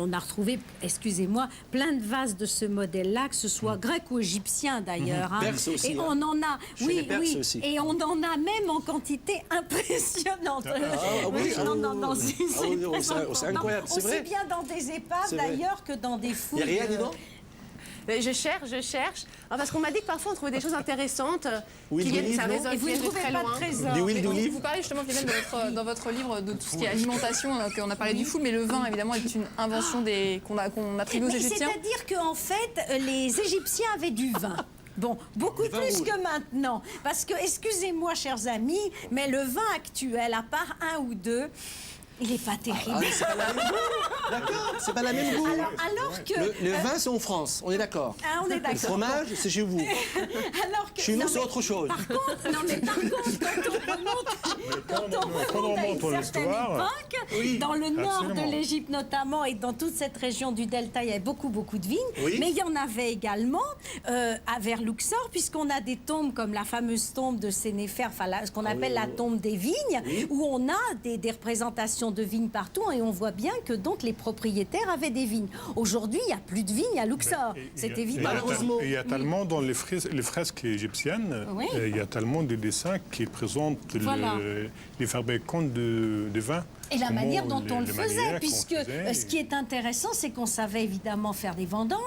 On a retrouvé, excusez-moi, plein de vases de ce modèle-là, que ce soit grec ou égyptien d'ailleurs. Hein. Perse aussi. Et hein. on en a, Chez les Perses aussi. et on en a même en quantité impressionnante. C'est incroyable, c'est vrai. Aussi bien dans des épaves d'ailleurs que dans des fouilles. Il n'y a rien dedans? Je cherche. Parce qu'on m'a dit que parfois on trouvait des choses intéressantes qui viennent, ça résonne, Et vous ne trouvez pas de trésor. Des huiles d'olive. Vous parlez justement, Philomène, dans votre livre de tout ce qui est alimentation, qu'on a parlé du food, mais le vin, évidemment, est une invention qu'on attribue aux Égyptiens. C'est-à-dire qu'en fait, les Égyptiens avaient du vin. Bon, beaucoup plus que maintenant. Parce que, excusez-moi, chers amis, mais le vin actuel, à part un ou deux, il n'est pas terrible. C'est pas la même goût. D'accord, c'est pas la même goût. Alors que... Le vin, c'est en France, on est d'accord. Ah, on est d'accord. Le fromage, c'est chez vous. Alors que, Chez nous, c'est autre chose. Par contre, quand on remonte à une certaine époque, dans le nord de l'Égypte notamment, et dans toute cette région du Delta, il y avait beaucoup de vignes. Oui. Mais il y en avait également vers Luxor, puisqu'on a des tombes comme la fameuse tombe de Sénéfer, enfin ce qu'on appelle la tombe des vignes, où on a des représentations de vignes partout, et on voit bien que donc les propriétaires avaient des vignes. Aujourd'hui, il n'y a plus de vignes à Luxor, c'est évident. Malheureusement. Il y a tellement dans les fresques égyptiennes, il y a tellement de dessins qui présentent les fabricants de vin. Et la manière dont on le les faisait, manières puisque qu'on faisait. ce qui est intéressant, c'est qu'on savait évidemment faire des vendanges.